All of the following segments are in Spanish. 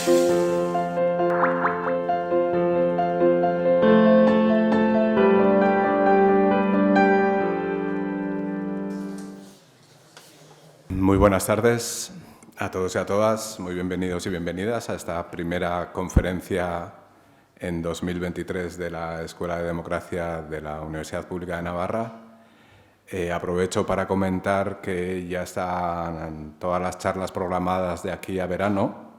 Muy buenas tardes a todos y a todas. Muy bienvenidos y bienvenidas a esta primera conferencia en 2023 de la Escuela de Democracia de la Universidad Pública de Navarra. Aprovecho para comentar que ya están todas las charlas programadas de aquí a verano.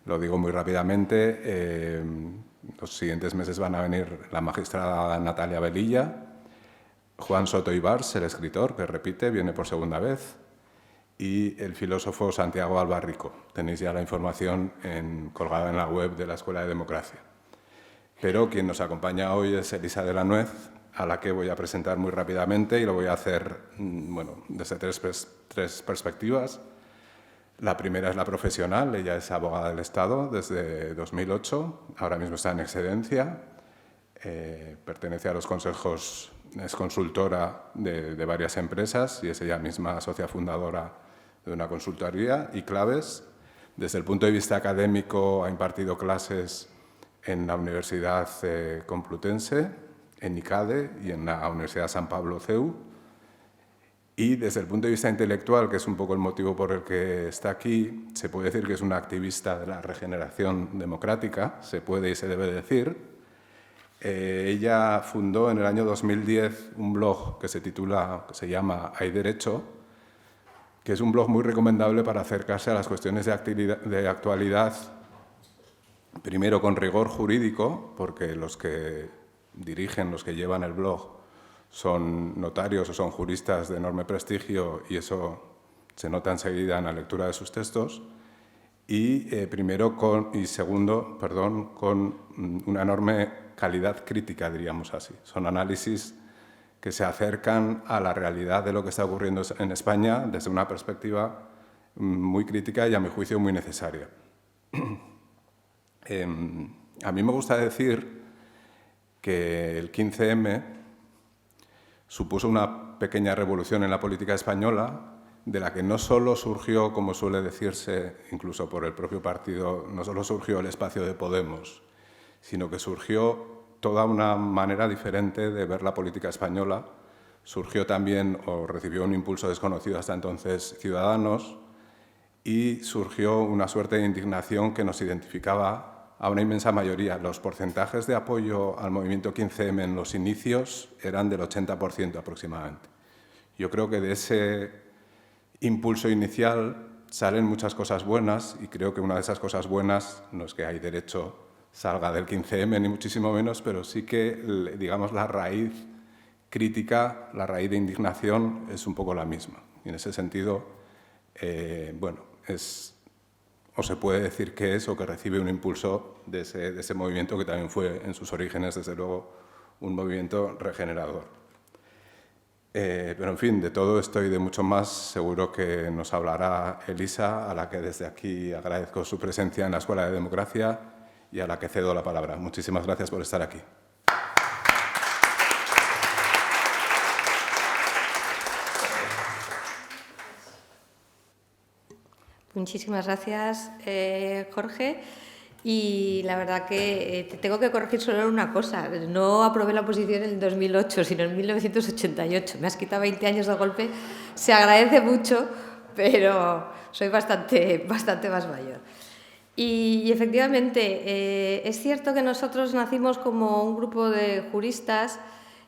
Lo digo muy rápidamente. Los siguientes meses van a venir la magistrada Natalia Velilla, Juan Soto Ibars, el escritor, que repite, viene por segunda vez, y el filósofo Santiago Albarrico. Tenéis ya la información colgada en la web de la Escuela de Democracia. Pero quien nos acompaña hoy es Elisa de la Nuez, a la que voy a presentar muy rápidamente y lo voy a hacer desde tres perspectivas. La primera es la profesional. Ella es abogada del Estado desde 2008, ahora mismo está en excedencia, pertenece a los consejos, es consultora de varias empresas y es ella misma socia fundadora de una consultoría y Claves. Desde el punto de vista académico ha impartido clases en la Universidad Complutense, en ICADE y en la Universidad San Pablo CEU. Y desde el punto de vista intelectual, que es un poco el motivo por el que está aquí, se puede decir que es una activista de la regeneración democrática, se puede y se debe decir. Ella fundó en el año 2010 un blog que se llama Hay Derecho, que es un blog muy recomendable para acercarse a las cuestiones de actualidad, primero con rigor jurídico, porque los que dirigen, los que llevan el blog, son notarios o son juristas de enorme prestigio y eso se nota enseguida en la lectura de sus textos, y segundo, con una enorme calidad crítica, diríamos así. Son análisis que se acercan a la realidad de lo que está ocurriendo en España desde una perspectiva muy crítica y, a mi juicio, muy necesaria. A mí me gusta decir que el 15M supuso una pequeña revolución en la política española, de la que no solo surgió, como suele decirse, incluso por el propio partido, no solo surgió el espacio de Podemos, sino que surgió toda una manera diferente de ver la política española. Surgió también, o recibió un impulso desconocido hasta entonces, Ciudadanos, y surgió una suerte de indignación que nos identificaba a una inmensa mayoría. Los porcentajes de apoyo al movimiento 15M en los inicios eran del 80% aproximadamente. Yo creo que de ese impulso inicial salen muchas cosas buenas y creo que una de esas cosas buenas no es que Hay Derecho salga del 15M ni muchísimo menos, pero sí que, digamos, la raíz crítica, la raíz de indignación es un poco la misma. Y en ese sentido, o se puede decir que es o que recibe un impulso de ese movimiento que también fue en sus orígenes, desde luego, un movimiento regenerador. Pero, en fin, de todo esto y de mucho más, seguro que nos hablará Elisa, a la que desde aquí agradezco su presencia en la Escuela de Democracia y a la que cedo la palabra. Muchísimas gracias por estar aquí. Muchísimas gracias, Jorge. Y la verdad que te tengo que corregir solo una cosa. No aprobé la oposición en el 2008, sino en 1988. Me has quitado 20 años de golpe. Se agradece mucho, pero soy bastante más mayor. Y efectivamente, es cierto que nosotros nacimos como un grupo de juristas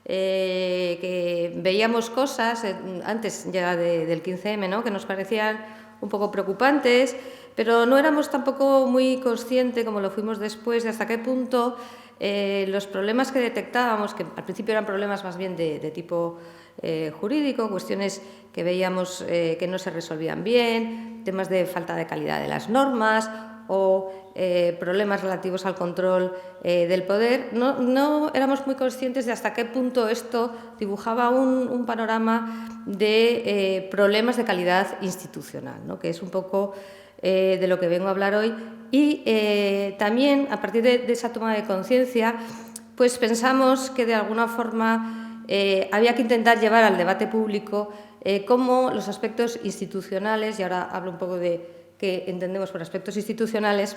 que veíamos cosas, antes ya del 15M, ¿no?, que nos parecían un poco preocupantes, pero no éramos tampoco muy conscientes, como lo fuimos después, de hasta qué punto los problemas que detectábamos, que al principio eran problemas más bien de tipo jurídico, cuestiones que veíamos que no se resolvían bien, temas de falta de calidad de las normas o problemas relativos al control del poder, no éramos muy conscientes de hasta qué punto esto dibujaba un panorama de problemas de calidad institucional, ¿no?, que es un poco de lo que vengo a hablar hoy. Y también, a partir de esa toma de conciencia, pues pensamos que de alguna forma había que intentar llevar al debate público cómo los aspectos institucionales, y ahora hablo un poco de qué entendemos por aspectos institucionales,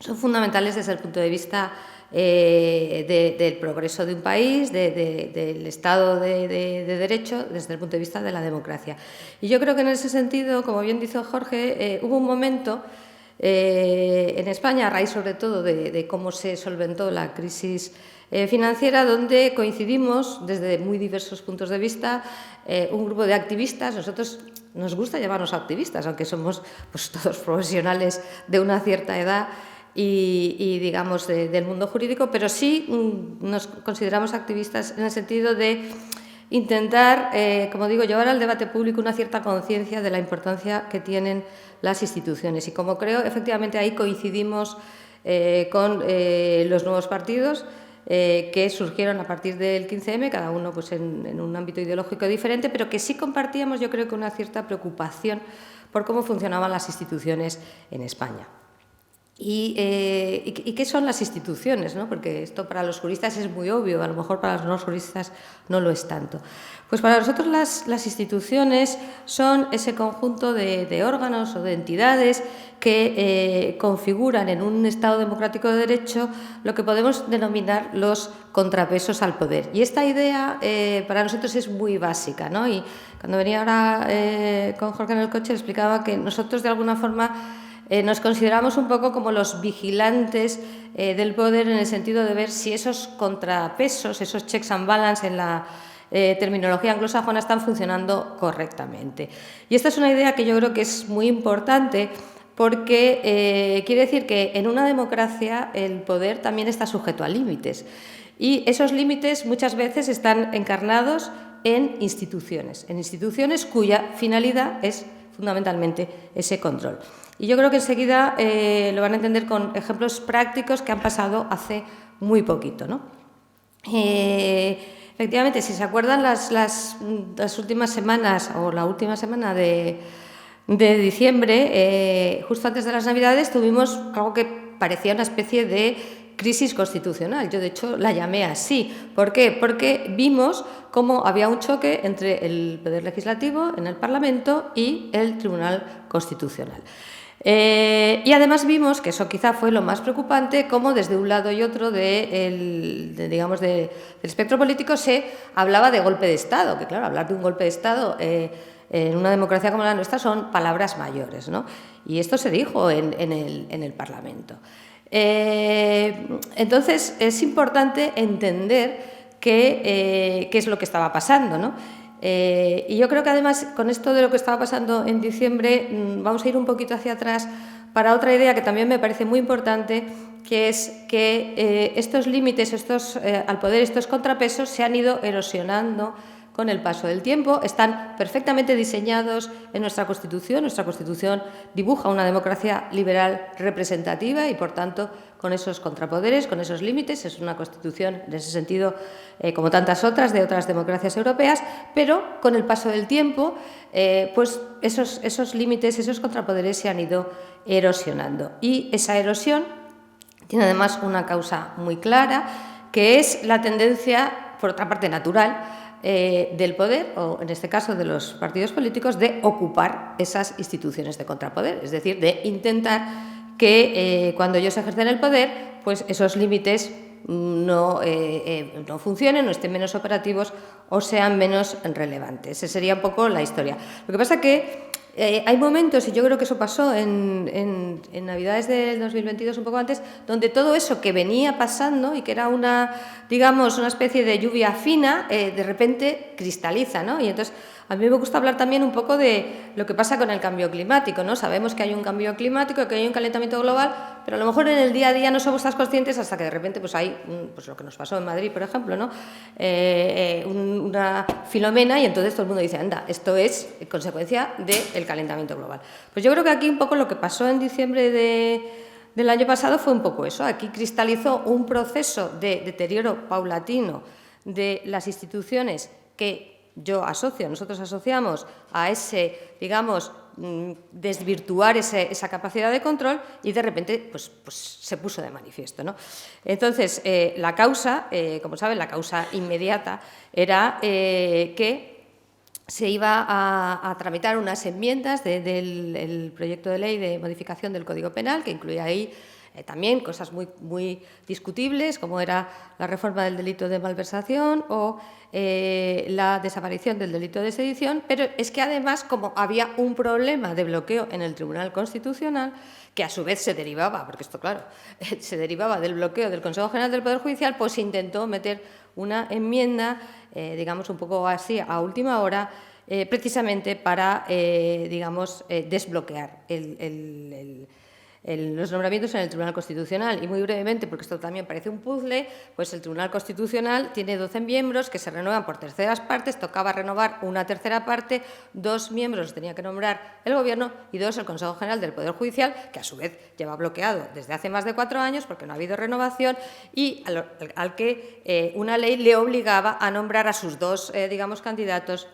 son fundamentales desde el punto de vista del progreso de un país, del Estado de Derecho, desde el punto de vista de la democracia. Y yo creo que en ese sentido, como bien dice Jorge, hubo un momento en España, a raíz sobre todo de cómo se solventó la crisis financiera, donde coincidimos desde muy diversos puntos de vista, un grupo de activistas. Nosotros nos gusta llamarnos activistas, aunque somos pues, todos profesionales de una cierta edad y digamos, del mundo jurídico, pero sí nos consideramos activistas en el sentido de intentar, como digo, llevar al debate público una cierta conciencia de la importancia que tienen las instituciones. Y como creo, efectivamente, ahí coincidimos con los nuevos partidos que surgieron a partir del 15M, cada uno pues, en un ámbito ideológico diferente, pero que sí compartíamos, yo creo que una cierta preocupación por cómo funcionaban las instituciones en España. ¿Y qué son las instituciones? ¿No? Porque esto para los juristas es muy obvio, a lo mejor para los no juristas no lo es tanto. Pues para nosotros las instituciones son ese conjunto de órganos o de entidades que configuran en un Estado democrático de derecho lo que podemos denominar los contrapesos al poder. Y esta idea para nosotros es muy básica, ¿no? Y cuando venía ahora con Jorge en el coche, le explicaba que nosotros de alguna forma nos consideramos un poco como los vigilantes del poder en el sentido de ver si esos contrapesos, esos checks and balance en la terminología anglosajona están funcionando correctamente. Y esta es una idea que yo creo que es muy importante porque quiere decir que en una democracia el poder también está sujeto a límites y esos límites muchas veces están encarnados en instituciones cuya finalidad es fundamentalmente ese control. Y yo creo que enseguida lo van a entender con ejemplos prácticos que han pasado hace muy poquito, ¿no? Efectivamente, si se acuerdan las últimas semanas o la última semana de diciembre, justo antes de las Navidades, tuvimos algo que parecía una especie de crisis constitucional. Yo, de hecho, la llamé así. ¿Por qué? Porque vimos cómo había un choque entre el Poder Legislativo en el Parlamento y el Tribunal Constitucional. Y además vimos, que eso quizá fue lo más preocupante, cómo desde un lado y otro del espectro político se hablaba de golpe de Estado, que claro, hablar de un golpe de Estado en una democracia como la nuestra son palabras mayores, ¿no? Y esto se dijo en el Parlamento. Entonces, es importante entender qué es lo que estaba pasando, ¿no? Y yo creo que además con esto de lo que estaba pasando en diciembre vamos a ir un poquito hacia atrás para otra idea que también me parece muy importante, que es que estos límites al poder, estos contrapesos se han ido erosionando con el paso del tiempo, están perfectamente diseñados en nuestra Constitución. Nuestra Constitución dibuja una democracia liberal representativa y, por tanto, con esos contrapoderes, con esos límites. Es una Constitución, en ese sentido, como tantas otras de otras democracias europeas, pero con el paso del tiempo, pues esos límites, esos contrapoderes se han ido erosionando. Y esa erosión tiene además una causa muy clara, que es la tendencia, por otra parte natural, del poder, o en este caso de los partidos políticos, de ocupar esas instituciones de contrapoder, es decir, de intentar que cuando ellos ejercen el poder, pues esos límites no funcionen, no estén menos operativos o sean menos relevantes. Esa sería un poco la historia. Lo que pasa es que hay momentos, y yo creo que eso pasó en Navidades del 2022, un poco antes, donde todo eso que venía pasando y que era una especie de lluvia fina, de repente cristaliza, ¿no? Y entonces a mí me gusta hablar también un poco de lo que pasa con el cambio climático, ¿no? Sabemos que hay un cambio climático, que hay un calentamiento global, pero a lo mejor en el día a día no somos tan conscientes hasta que de repente pues hay pues lo que nos pasó en Madrid, por ejemplo, ¿no? Una Filomena, y entonces todo el mundo dice, anda, esto es consecuencia del calentamiento global. Pues yo creo que aquí un poco lo que pasó en diciembre del año pasado fue un poco eso. Aquí cristalizó un proceso de deterioro paulatino de las instituciones que nosotros asociamos a ese, desvirtuar esa capacidad de control, y de repente pues se puso de manifiesto, ¿no? Entonces, la causa, como saben, la causa inmediata era que se iba a tramitar unas enmiendas del proyecto de ley de modificación del Código Penal, que incluía ahí también cosas muy discutibles, como era la reforma del delito de malversación o la desaparición del delito de sedición, pero es que además, como había un problema de bloqueo en el Tribunal Constitucional, que a su vez se derivaba, porque esto, claro, se derivaba del bloqueo del Consejo General del Poder Judicial, pues se intentó meter una enmienda, digamos, un poco así, a última hora, precisamente para, digamos, desbloquear los nombramientos en el Tribunal Constitucional. Y muy brevemente, porque esto también parece un puzzle, pues el Tribunal Constitucional tiene 12 miembros que se renuevan por terceras partes, tocaba renovar una tercera parte, 2 miembros tenía que nombrar el Gobierno y 2 el Consejo General del Poder Judicial, que a su vez lleva bloqueado desde hace más de 4 años porque no ha habido renovación y al que una ley le obligaba a nombrar a sus 2, digamos, candidatos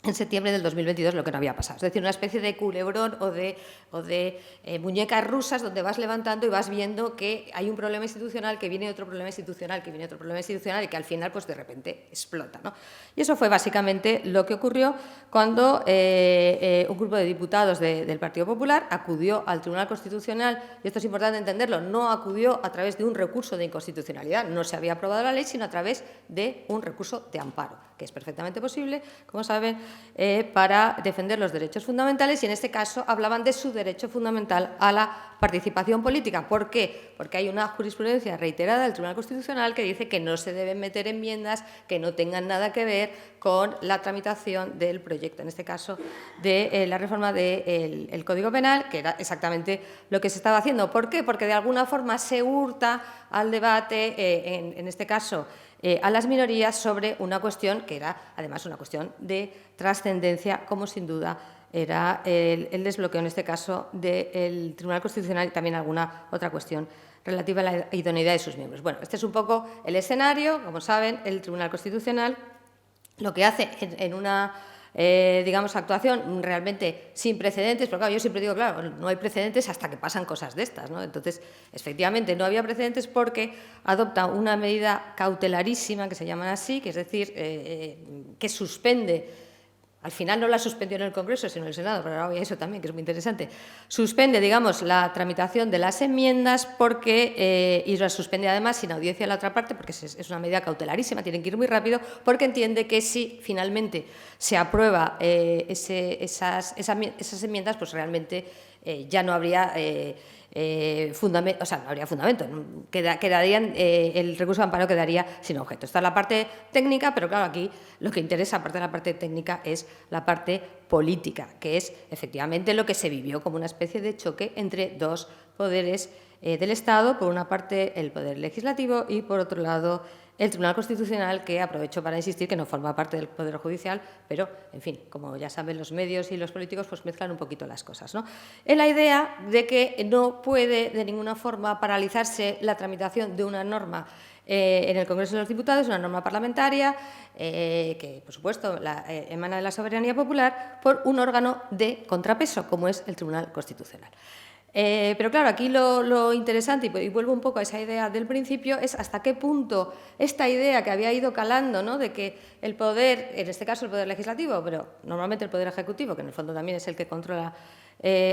en septiembre del 2022, lo que no había pasado. Es decir, una especie de culebrón o de muñecas rusas donde vas levantando y vas viendo que hay un problema institucional, que viene otro problema institucional, que viene otro problema institucional y que al final, pues de repente, explota, ¿no? Y eso fue básicamente lo que ocurrió cuando un grupo de diputados del Partido Popular acudió al Tribunal Constitucional, y esto es importante entenderlo, no acudió a través de un recurso de inconstitucionalidad, no se había aprobado la ley, sino a través de un recurso de amparo, que es perfectamente posible, como saben, para defender los derechos fundamentales, y en este caso hablaban de su derecho fundamental a la participación política. ¿Por qué? Porque hay una jurisprudencia reiterada del Tribunal Constitucional que dice que no se deben meter enmiendas que no tengan nada que ver con la tramitación del proyecto, en este caso de la reforma del Código Penal, que era exactamente lo que se estaba haciendo. ¿Por qué? Porque de alguna forma se hurta al debate, en este caso, a las minorías sobre una cuestión que era, además, una cuestión de trascendencia, como sin duda era el desbloqueo, en este caso, del Tribunal Constitucional y también alguna otra cuestión relativa a la idoneidad de sus miembros. Bueno, este es un poco el escenario. Como saben, el Tribunal Constitucional lo que hace en una digamos, actuación realmente sin precedentes, porque claro, yo siempre digo, claro, no hay precedentes hasta que pasan cosas de estas, ¿no? Entonces, efectivamente, no había precedentes porque adopta una medida cautelarísima, que se llaman así, que es decir, que suspende. Al final no la suspendió en el Congreso, sino en el Senado, pero ahora voy a eso también, que es muy interesante. Suspende, digamos, la tramitación de las enmiendas porque, y la suspende además sin audiencia de la otra parte, porque es una medida cautelarísima, tienen que ir muy rápido, porque entiende que si finalmente se aprueba esas enmiendas, pues realmente ya no habría fundamento, o sea, no habría fundamento, quedarían, el recurso de amparo quedaría sin objeto. Esta es la parte técnica, pero claro, aquí lo que interesa, aparte de la parte técnica, es la parte política, que es efectivamente lo que se vivió como una especie de choque entre dos poderes del Estado, por una parte el Poder Legislativo y por otro lado el Tribunal Constitucional, que aprovecho para insistir que no forma parte del Poder Judicial, pero, en fin, como ya saben los medios y los políticos, pues mezclan un poquito las cosas, ¿no? En la idea de que no puede de ninguna forma paralizarse la tramitación de una norma en el Congreso de los Diputados, una norma parlamentaria que, por supuesto, emana de la soberanía popular, por un órgano de contrapeso, como es el Tribunal Constitucional. Pero claro, aquí lo interesante, y vuelvo un poco a esa idea del principio, es hasta qué punto esta idea que había ido calando, ¿no?, de que el poder, en este caso el poder legislativo, pero normalmente el poder ejecutivo, que en el fondo también es el que controla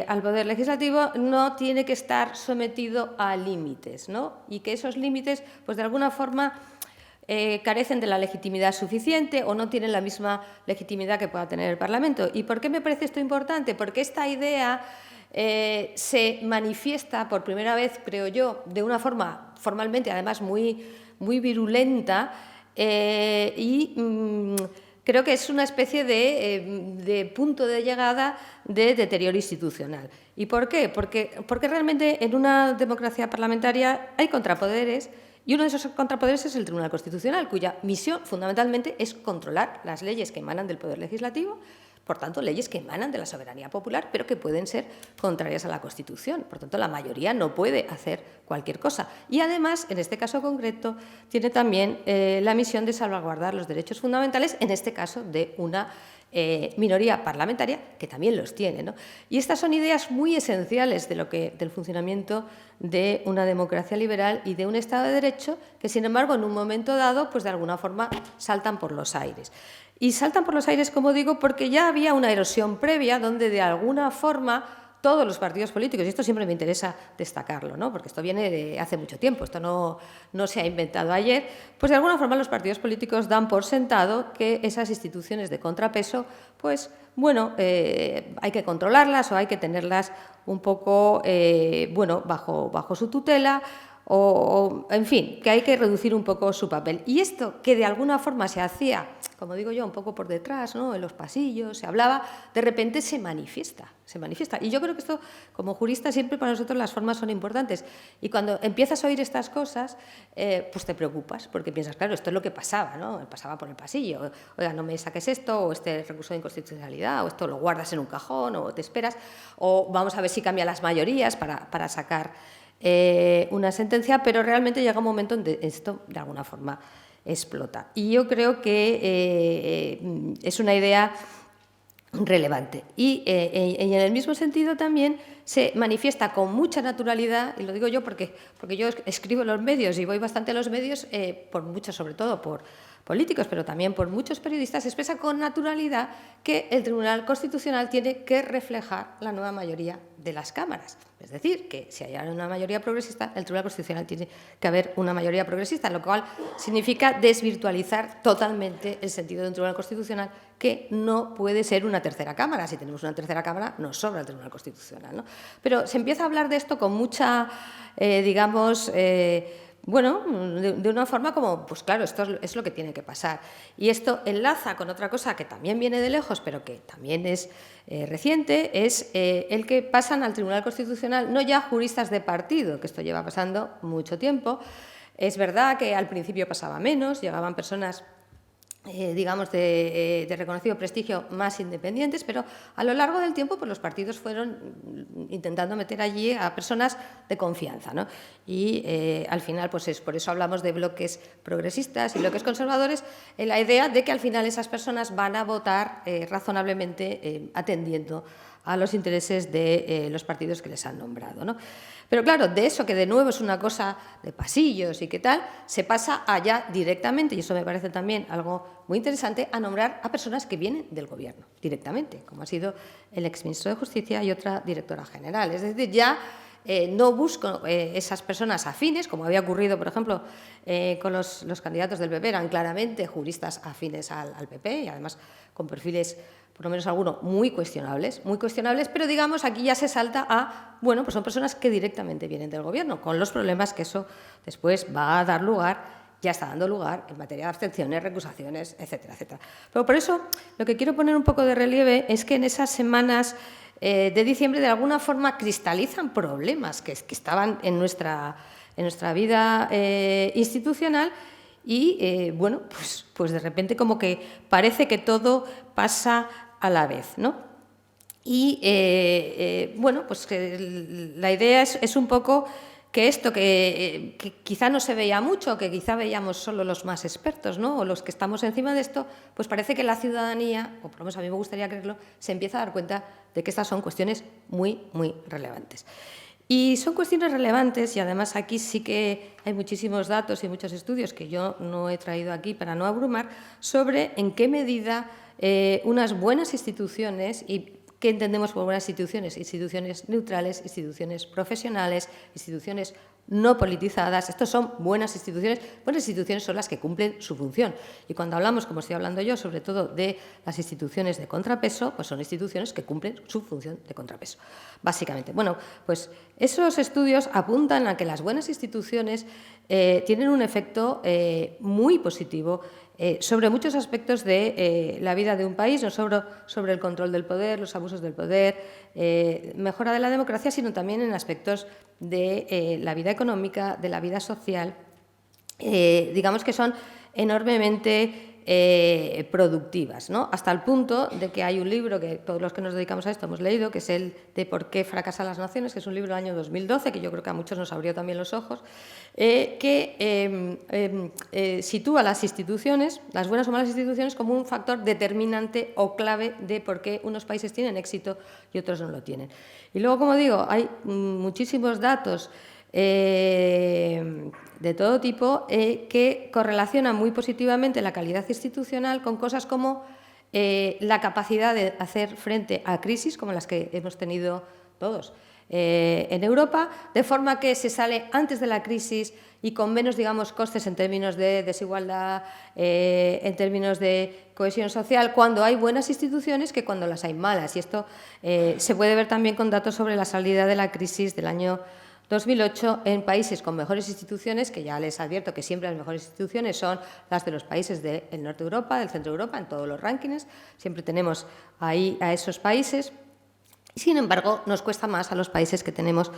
al poder legislativo, no tiene que estar sometido a límites, ¿no? Y que esos límites, pues de alguna forma, carecen de la legitimidad suficiente o no tienen la misma legitimidad que pueda tener el Parlamento. ¿Y por qué me parece esto importante? Porque esta idea se manifiesta por primera vez, creo yo, de una forma formalmente, además, muy virulenta creo que es una especie de punto de llegada de deterioro institucional. ¿Y por qué? Porque realmente en una democracia parlamentaria hay contrapoderes, y uno de esos contrapoderes es el Tribunal Constitucional, cuya misión fundamentalmente es controlar las leyes que emanan del Poder Legislativo, por tanto, leyes que emanan de la soberanía popular, pero que pueden ser contrarias a la Constitución. Por tanto, la mayoría no puede hacer cualquier cosa. Y además, en este caso concreto, tiene también la misión de salvaguardar los derechos fundamentales, en este caso de una minoría parlamentaria, que también los tiene, ¿no? Y estas son ideas muy esenciales del funcionamiento de una democracia liberal y de un Estado de Derecho que, sin embargo, en un momento dado, pues de alguna forma saltan por los aires. Y saltan por los aires, como digo, porque ya había una erosión previa donde, de alguna forma, todos los partidos políticos, y esto siempre me interesa destacarlo, ¿no? Porque esto viene de hace mucho tiempo, esto no se ha inventado ayer, pues de alguna forma los partidos políticos dan por sentado que esas instituciones de contrapeso, pues bueno, hay que controlarlas o hay que tenerlas un poco, bueno, bajo su tutela, o, en fin, que hay que reducir un poco su papel. Y esto, que de alguna forma se hacía, como digo yo, un poco por detrás, ¿no? En los pasillos, se hablaba, de repente se manifiesta. Y yo creo que esto, como jurista, siempre para nosotros las formas son importantes. Y cuando empiezas a oír estas cosas, pues te preocupas, porque piensas, claro, esto es lo que pasaba, ¿no? Pasaba por el pasillo. Oiga, no me saques esto, o este recurso de inconstitucionalidad, o esto lo guardas en un cajón, o te esperas, o vamos a ver si cambia las mayorías para sacar una sentencia, pero realmente llega un momento en que esto, de alguna forma, explota. Y yo creo que es una idea relevante. Y en el mismo sentido también se manifiesta con mucha naturalidad, y lo digo yo porque yo escribo en los medios y voy bastante a los medios, por muchos, sobre todo por políticos, pero también por muchos periodistas, se expresa con naturalidad que el Tribunal Constitucional tiene que reflejar la nueva mayoría de las cámaras. Es decir, que si hay una mayoría progresista, el Tribunal Constitucional tiene que haber una mayoría progresista, lo cual significa desvirtualizar totalmente el sentido de un Tribunal Constitucional, que no puede ser una tercera cámara. Si tenemos una tercera cámara, nos sobra el Tribunal Constitucional, ¿no? Pero se empieza a hablar de esto con mucha, digamos, bueno, de una forma como, pues claro, esto es lo que tiene que pasar. Y esto enlaza con otra cosa que también viene de lejos, pero que también es reciente, es el que pasan al Tribunal Constitucional no ya juristas de partido, que esto lleva pasando mucho tiempo. Es verdad que al principio pasaba menos, llegaban personas digamos, de reconocido prestigio más independientes, pero a lo largo del tiempo pues, los partidos fueron intentando meter allí a personas de confianza, ¿no? Y al final, pues por eso hablamos de bloques progresistas y bloques conservadores, en la idea de que al final esas personas van a votar razonablemente atendiendo a los intereses de los partidos que les han nombrado, ¿no? Pero claro, de eso que de nuevo es una cosa de pasillos y qué tal, se pasa allá directamente, y eso me parece también algo muy interesante, a nombrar a personas que vienen del Gobierno directamente, como ha sido el exministro de Justicia y otra directora general. Es decir, ya no busco esas personas afines, como había ocurrido, por ejemplo, con los candidatos del PP, eran claramente juristas afines al PP y además con perfiles, por lo menos algunos, muy cuestionables, pero digamos aquí ya se salta a, bueno, pues son personas que directamente vienen del Gobierno, con los problemas que eso después va a dar lugar, ya está dando lugar en materia de abstenciones, recusaciones, etcétera, etcétera. Pero por eso lo que quiero poner un poco de relieve es que en esas semanas de diciembre de alguna forma cristalizan problemas que estaban en nuestra vida institucional y, bueno, pues de repente como que parece que todo pasa a la vez, ¿no? Y, bueno, pues que la idea es un poco que esto que quizá no se veía mucho, que quizá veíamos solo los más expertos, ¿no? O los que estamos encima de esto, pues parece que la ciudadanía, o por lo menos a mí me gustaría creerlo, se empieza a dar cuenta de que estas son cuestiones muy, muy relevantes. Y son cuestiones relevantes y además aquí sí que hay muchísimos datos y muchos estudios que yo no he traído aquí para no abrumar sobre en qué medida unas buenas instituciones y ¿qué entendemos por buenas instituciones? Instituciones neutrales, instituciones profesionales, instituciones no politizadas. Estos son buenas instituciones. Buenas instituciones son las que cumplen su función. Y cuando hablamos, como estoy hablando yo, sobre todo de las instituciones de contrapeso, pues son instituciones que cumplen su función de contrapeso, básicamente. Bueno, pues esos estudios apuntan a que las buenas instituciones tienen un efecto muy positivo sobre muchos aspectos de la vida de un país, no solo sobre el control del poder, los abusos del poder, mejora de la democracia, sino también en aspectos de la vida económica, de la vida social, digamos que son enormemente productivas, ¿no? Hasta el punto de que hay un libro que todos los que nos dedicamos a esto hemos leído, que es el de ¿Por qué fracasan las naciones?, que es un libro del año 2012, que yo creo que a muchos nos abrió también los ojos, que sitúa las instituciones, las buenas o malas instituciones, como un factor determinante o clave de por qué unos países tienen éxito y otros no lo tienen. Y luego, como digo, hay muchísimos datos de todo tipo que correlacionan muy positivamente la calidad institucional con cosas como la capacidad de hacer frente a crisis como las que hemos tenido todos en Europa, de forma que se sale antes de la crisis y con menos, digamos, costes en términos de desigualdad, en términos de cohesión social, cuando hay buenas instituciones que cuando las hay malas. Y esto se puede ver también con datos sobre la salida de la crisis del año 2008 en países con mejores instituciones, que ya les advierto que siempre las mejores instituciones son las de los países del norte de Europa, del centro de Europa, en todos los rankings. Siempre tenemos ahí a esos países. Sin embargo, nos cuesta más a los países que tenemos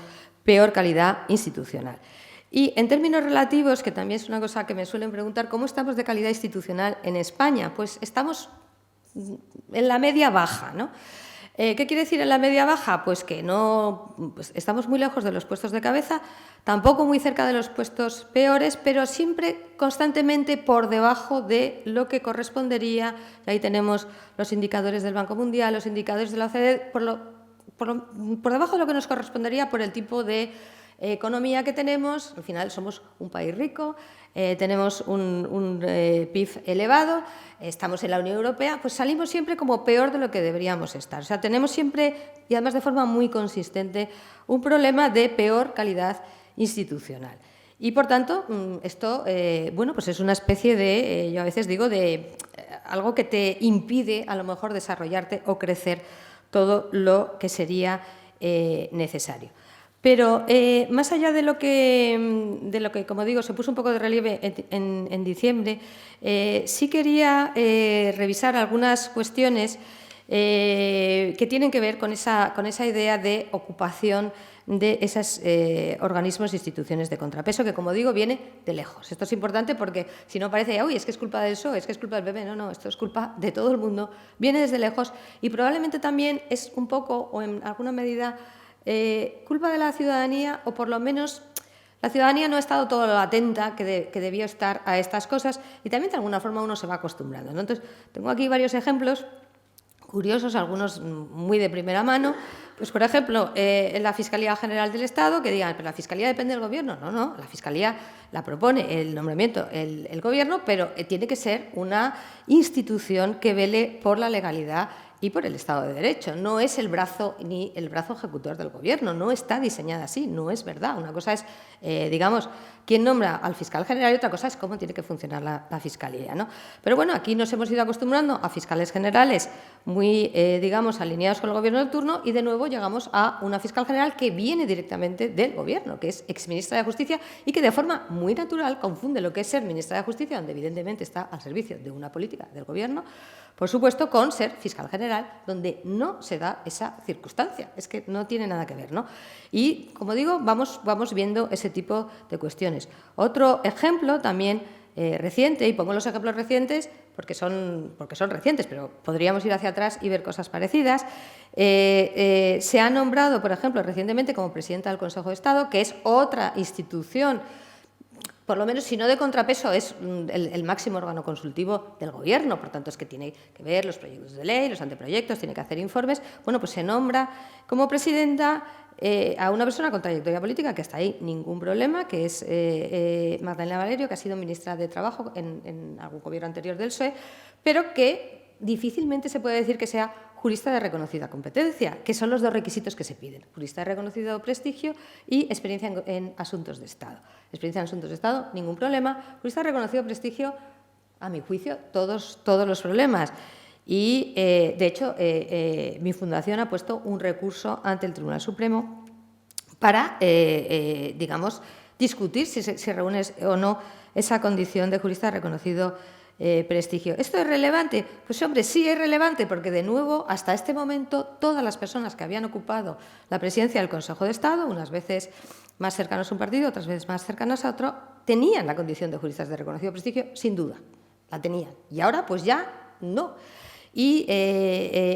peor calidad institucional. Y en términos relativos, que también es una cosa que me suelen preguntar, ¿cómo estamos de calidad institucional en España? Pues estamos en la media baja, ¿no? ¿Qué quiere decir en la media baja? Pues que no estamos muy lejos de los puestos de cabeza, tampoco muy cerca de los puestos peores, pero siempre constantemente por debajo de lo que correspondería. Y ahí tenemos los indicadores del Banco Mundial, los indicadores de la OCDE, por debajo de lo que nos correspondería por el tipo de economía que tenemos. Al final somos un país rico, tenemos un PIB elevado, estamos en la Unión Europea, pues salimos siempre como peor de lo que deberíamos estar. O sea, tenemos siempre, y además de forma muy consistente, un problema de peor calidad institucional. Y, por tanto, esto bueno, pues es una especie de, yo a veces digo, de algo que te impide a lo mejor desarrollarte o crecer todo lo que sería necesario. Pero más allá de lo que, como digo, se puso un poco de relieve en diciembre, sí quería revisar algunas cuestiones que tienen que ver con esa idea de ocupación de esos organismos e instituciones de contrapeso, que, como digo, viene de lejos. Esto es importante porque si no parece, uy, es que es culpa del PSOE, es que es culpa del PP. No, no, esto es culpa de todo el mundo, viene desde lejos y probablemente también es un poco, o en alguna medida, culpa de la ciudadanía, o por lo menos la ciudadanía no ha estado todo lo atenta que debió estar a estas cosas, y también de alguna forma uno se va acostumbrando, ¿no? Entonces, tengo aquí varios ejemplos curiosos, algunos muy de primera mano. Pues, por ejemplo, en la Fiscalía General del Estado, que digan, pero la Fiscalía depende del Gobierno. No, no, la Fiscalía la propone el nombramiento el Gobierno, pero tiene que ser una institución que vele por la legalidad y por el Estado de Derecho. No es el brazo ni el brazo ejecutor del Gobierno, no está diseñada así, no es verdad. Una cosa es, digamos, quién nombra al fiscal general y otra cosa es cómo tiene que funcionar la Fiscalía, ¿no? Pero bueno, aquí nos hemos ido acostumbrando a fiscales generales muy, digamos, alineados con el Gobierno de turno, y de nuevo llegamos a una fiscal general que viene directamente del Gobierno, que es exministra de Justicia y que de forma muy natural confunde lo que es ser ministra de Justicia, donde evidentemente está al servicio de una política del Gobierno, por supuesto, con ser fiscal general, donde no se da esa circunstancia. Es que no tiene nada que ver, ¿no? Y, como digo, vamos viendo ese tipo de cuestiones. Otro ejemplo también reciente, y pongo los ejemplos recientes porque son recientes, pero podríamos ir hacia atrás y ver cosas parecidas. Se ha nombrado, por ejemplo, recientemente como presidenta del Consejo de Estado, que es otra institución, por lo menos, si no de contrapeso, es el máximo órgano consultivo del Gobierno, por tanto, es que tiene que ver los proyectos de ley, los anteproyectos, tiene que hacer informes. Bueno, pues se nombra como presidenta a una persona con trayectoria política, que hasta ahí ningún problema, que es Magdalena Valerio, que ha sido ministra de Trabajo en algún gobierno anterior del PSOE, pero que difícilmente se puede decir que sea jurista de reconocida competencia, que son los dos requisitos que se piden: jurista de reconocido prestigio y experiencia en asuntos de Estado. Experiencia en asuntos de Estado, ningún problema. Jurista de reconocido prestigio, a mi juicio, todos los problemas. Y, de hecho, mi fundación ha puesto un recurso ante el Tribunal Supremo para, digamos, discutir si reúne o no esa condición de jurista de reconocido prestigio. ¿Esto es relevante? Pues, hombre, sí es relevante, porque, de nuevo, hasta este momento, todas las personas que habían ocupado la presidencia del Consejo de Estado, unas veces más cercanos a un partido, otras veces más cercanos a otro, tenían la condición de juristas de reconocido prestigio, sin duda, la tenían. Y ahora, pues ya no. Y,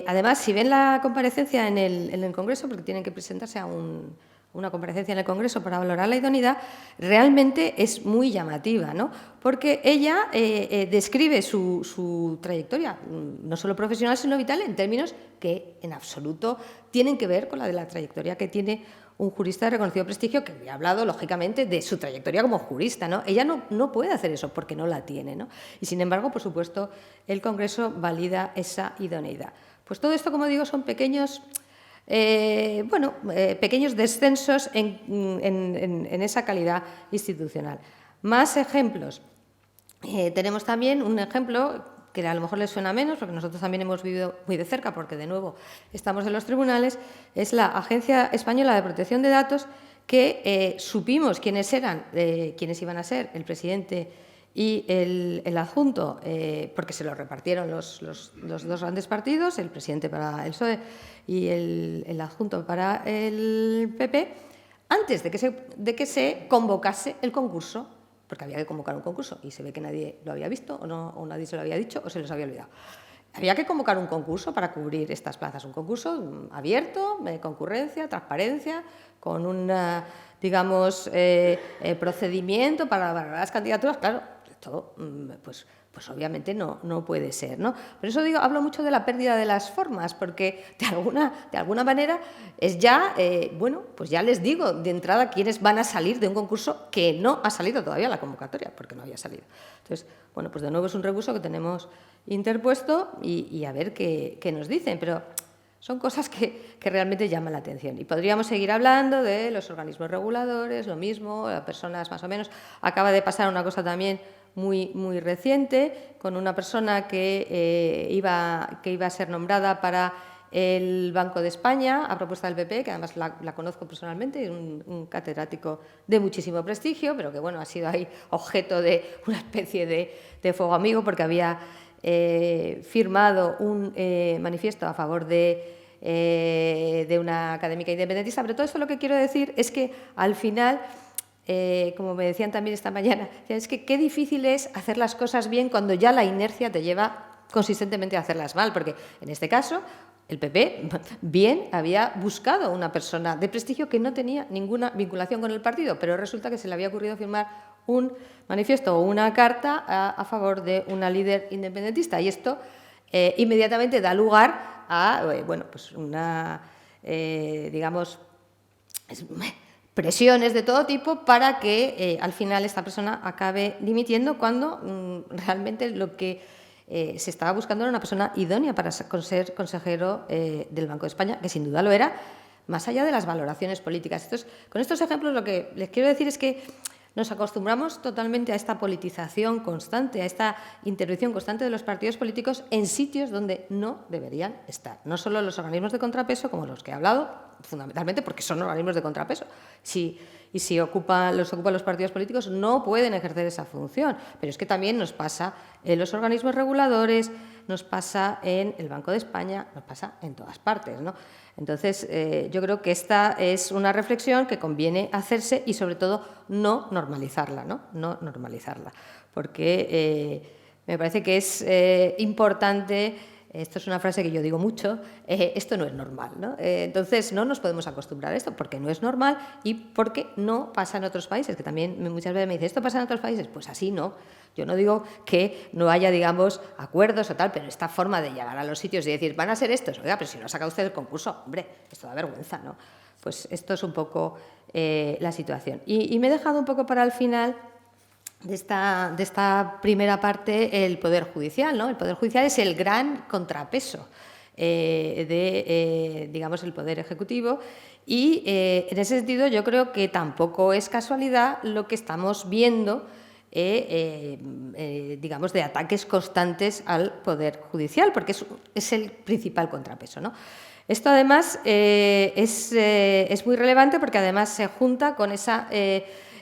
además, si ven la comparecencia en el Congreso, porque tienen que presentarse a una comparecencia en el Congreso para valorar la idoneidad, realmente es muy llamativa, ¿no? Porque ella describe su trayectoria, no solo profesional, sino vital, en términos que en absoluto tienen que ver con la de la trayectoria que tiene un jurista de reconocido prestigio, que ha hablado, lógicamente, de su trayectoria como jurista, ¿no? Ella no puede hacer eso porque no la tiene, ¿no? Y, sin embargo, por supuesto, el Congreso valida esa idoneidad. Pues todo esto, como digo, son pequeños pequeños descensos en esa calidad institucional. Más ejemplos. Tenemos también un ejemplo que a lo mejor les suena menos, porque nosotros también hemos vivido muy de cerca, porque de nuevo estamos en los tribunales, es la Agencia Española de Protección de Datos, que supimos quiénes eran, quiénes iban a ser el presidente y el adjunto, porque se lo repartieron los dos grandes partidos, el presidente para el PSOE y el adjunto para el PP, antes de que se convocase el concurso, porque había que convocar un concurso y se ve que nadie lo había visto o nadie se lo había dicho o se les había olvidado. Había que convocar un concurso para cubrir estas plazas, un concurso abierto, de concurrencia, transparencia, con un, procedimiento para valorar las candidaturas. Claro, esto pues obviamente no puede ser, ¿no? Por eso hablo mucho de la pérdida de las formas, porque de alguna manera es ya, pues ya les digo de entrada quiénes van a salir de un concurso que no ha salido todavía la convocatoria, porque no había salido. Entonces, pues de nuevo es un recurso que tenemos interpuesto y a ver qué nos dicen, pero son cosas que realmente llaman la atención. Y podríamos seguir hablando de los organismos reguladores, lo mismo, personas más o menos. Acaba de pasar una cosa también muy reciente, con una persona que iba a ser nombrada para el Banco de España, a propuesta del PP, que además la conozco personalmente, es un catedrático de muchísimo prestigio, pero que ha sido ahí objeto de una especie de fuego amigo, porque había firmado un manifiesto a favor de una académica independentista. Pero todo esto lo que quiero decir es que al final, como me decían también esta mañana, es que qué difícil es hacer las cosas bien cuando ya la inercia te lleva consistentemente a hacerlas mal, porque en este caso el PP bien había buscado una persona de prestigio que no tenía ninguna vinculación con el partido, pero resulta que se le había ocurrido firmar un manifiesto o una carta a favor de una líder independentista, y esto inmediatamente da lugar a presiones de todo tipo para que al final esta persona acabe dimitiendo, cuando realmente lo que se estaba buscando era una persona idónea para ser consejero del Banco de España, que sin duda lo era, más allá de las valoraciones políticas. Entonces, con estos ejemplos lo que les quiero decir es que nos acostumbramos totalmente a esta politización constante, a esta intervención constante de los partidos políticos en sitios donde no deberían estar. No solo los organismos de contrapeso, como los que he hablado, fundamentalmente porque son organismos de contrapeso. Si los ocupan los partidos políticos, no pueden ejercer esa función. Pero es que también nos pasa en los organismos reguladores, nos pasa en el Banco de España, nos pasa en todas partes, ¿no? Entonces, yo creo que esta es una reflexión que conviene hacerse y, sobre todo, no normalizarla, ¿no? No normalizarla, porque me parece que es importante. Esto es una frase que yo digo mucho, esto no es normal, ¿no? Entonces, no nos podemos acostumbrar a esto, porque no es normal y porque no pasa en otros países, que también muchas veces me dicen, ¿esto pasa en otros países? Pues así no. Yo no digo que no haya, acuerdos o tal, pero esta forma de llegar a los sitios y decir, van a ser estos, oiga, pero si no ha sacado usted el concurso, hombre, esto da vergüenza, ¿no? Pues esto es un poco la situación. Y me he dejado un poco para el final de esta primera parte el Poder Judicial, ¿no? El Poder Judicial es el gran contrapeso el Poder Ejecutivo, y en ese sentido yo creo que tampoco es casualidad lo que estamos viendo, de ataques constantes al Poder Judicial, porque es el principal contrapeso, ¿no? Esto además es muy relevante porque además se junta con esa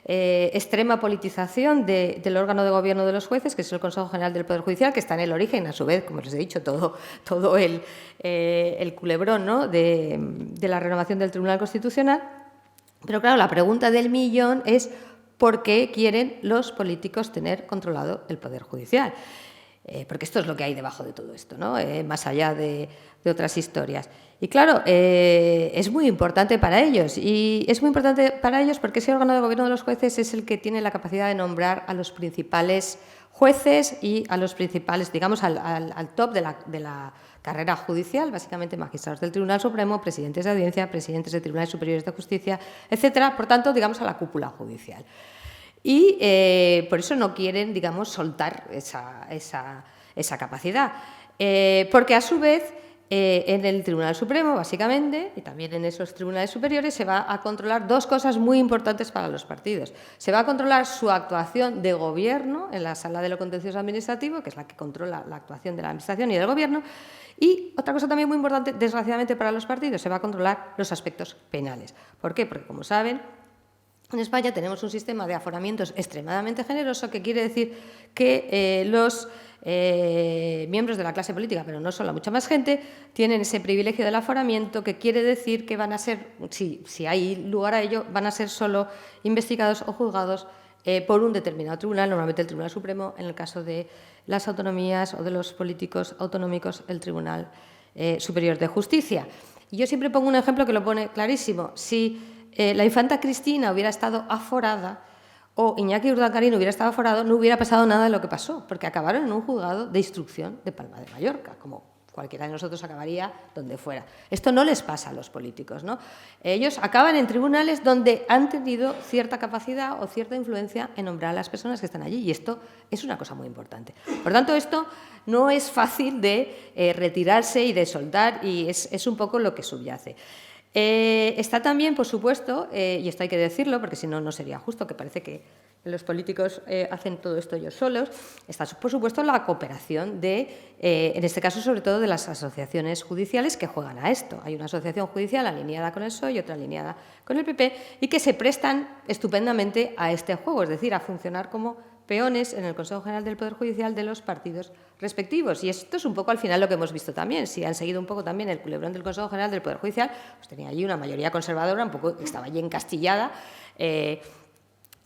extrema politización del órgano de gobierno de los jueces, que es el Consejo General del Poder Judicial, que está en el origen, a su vez, como les he dicho, todo el culebrón, ¿no?, de la renovación del Tribunal Constitucional. Pero claro, la pregunta del millón es ¿por qué quieren los políticos tener controlado el Poder Judicial? Porque esto es lo que hay debajo de todo esto, ¿no? Más allá de otras historias. Y claro, es muy importante para ellos. Y es muy importante para ellos porque ese órgano de gobierno de los jueces es el que tiene la capacidad de nombrar a los principales jueces y a los principales, al top de la carrera judicial, básicamente magistrados del Tribunal Supremo, presidentes de audiencia, presidentes de tribunales superiores de justicia, etcétera. Por tanto, a la cúpula judicial. Y por eso no quieren, soltar esa capacidad. Porque a su vez En el Tribunal Supremo, básicamente, y también en esos tribunales superiores, se va a controlar dos cosas muy importantes para los partidos. Se va a controlar su actuación de gobierno en la Sala de lo Contencioso Administrativo, que es la que controla la actuación de la Administración y del Gobierno, y otra cosa también muy importante, desgraciadamente para los partidos, se va a controlar los aspectos penales. ¿Por qué? Porque, como saben, en España tenemos un sistema de aforamientos extremadamente generoso, que quiere decir que los miembros de la clase política, pero no solo, mucha más gente, tienen ese privilegio del aforamiento, que quiere decir que van a ser, si hay lugar a ello, van a ser solo investigados o juzgados por un determinado tribunal, normalmente el Tribunal Supremo, en el caso de las autonomías o de los políticos autonómicos, el Tribunal Superior de Justicia. Y yo siempre pongo un ejemplo que lo pone clarísimo. Si la infanta Cristina hubiera estado aforada o Iñaki Urdangarín hubiera estado aforado, no hubiera pasado nada de lo que pasó, porque acabaron en un juzgado de instrucción de Palma de Mallorca, como cualquiera de nosotros acabaría donde fuera. Esto no les pasa a los políticos, ¿no? Ellos acaban en tribunales donde han tenido cierta capacidad o cierta influencia en nombrar a las personas que están allí, y esto es una cosa muy importante. Por tanto, esto no es fácil de retirarse y de soltar, y es un poco lo que subyace. Está también, por supuesto, y esto hay que decirlo, porque si no, no sería justo, que parece que los políticos hacen todo esto ellos solos, está, por supuesto, la cooperación de, en este caso, sobre todo, de las asociaciones judiciales que juegan a esto. Hay una asociación judicial alineada con el PSOE y otra alineada con el PP, y que se prestan estupendamente a este juego, es decir, a funcionar como peones en el Consejo General del Poder Judicial de los partidos respectivos. Y esto es un poco al final lo que hemos visto también. Si han seguido un poco también el culebrón del Consejo General del Poder Judicial, pues tenía allí una mayoría conservadora, un poco estaba allí encastillada,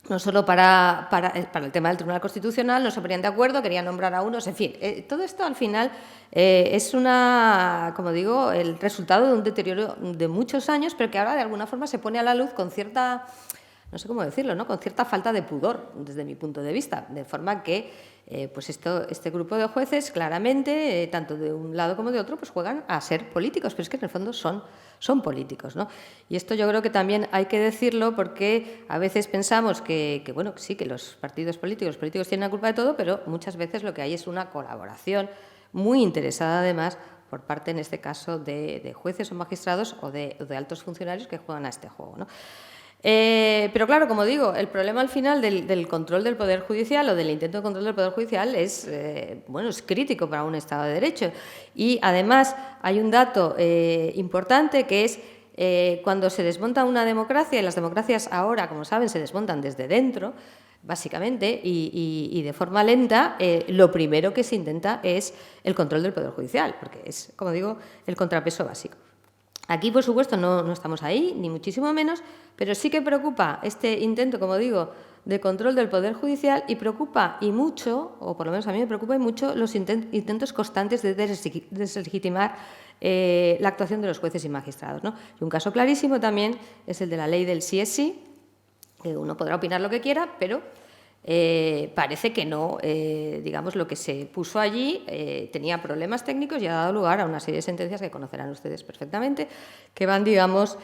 no solo para el tema del Tribunal Constitucional, no se ponían de acuerdo, querían nombrar a unos, en fin. Todo esto al final es como digo, el resultado de un deterioro de muchos años, pero que ahora de alguna forma se pone a la luz con cierta, no sé cómo decirlo, ¿no?, con cierta falta de pudor, desde mi punto de vista, de forma que pues este grupo de jueces claramente, tanto de un lado como de otro, pues juegan a ser políticos, pero es que en el fondo son políticos, ¿no? Y esto yo creo que también hay que decirlo, porque a veces pensamos que bueno, sí, que los partidos políticos tienen la culpa de todo, pero muchas veces lo que hay es una colaboración muy interesada, además, por parte, en este caso, de jueces o magistrados o de altos funcionarios que juegan a este juego, ¿no? Pero claro, como digo, el problema al final del control del Poder Judicial o del intento de control del Poder Judicial es crítico para un Estado de Derecho. Y además hay un dato importante, que es cuando se desmonta una democracia, y las democracias ahora, como saben, se desmontan desde dentro, básicamente, y de forma lenta, lo primero que se intenta es el control del Poder Judicial, porque es, como digo, el contrapeso básico. Aquí, por supuesto, no estamos ahí, ni muchísimo menos, pero sí que preocupa este intento, como digo, de control del Poder Judicial, y preocupa y mucho, o por lo menos a mí me preocupa y mucho, los intentos constantes de deslegitimar la actuación de los jueces y magistrados, ¿no? Y un caso clarísimo también es el de la ley del sí es sí, que uno podrá opinar lo que quiera, pero parece que no, digamos, lo que se puso allí tenía problemas técnicos y ha dado lugar a una serie de sentencias que conocerán ustedes perfectamente, que van, digamos,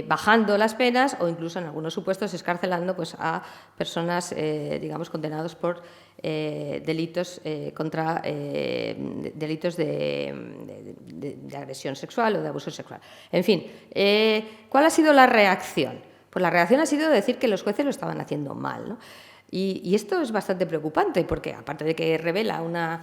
bajando las penas o incluso en algunos supuestos escarcelando pues, a personas, digamos, condenados por delitos delitos de agresión sexual o de abuso sexual. En fin, ¿cuál ha sido la reacción? Pues la reacción ha sido decir que los jueces lo estaban haciendo mal, ¿no? Y esto es bastante preocupante, porque aparte de que revela una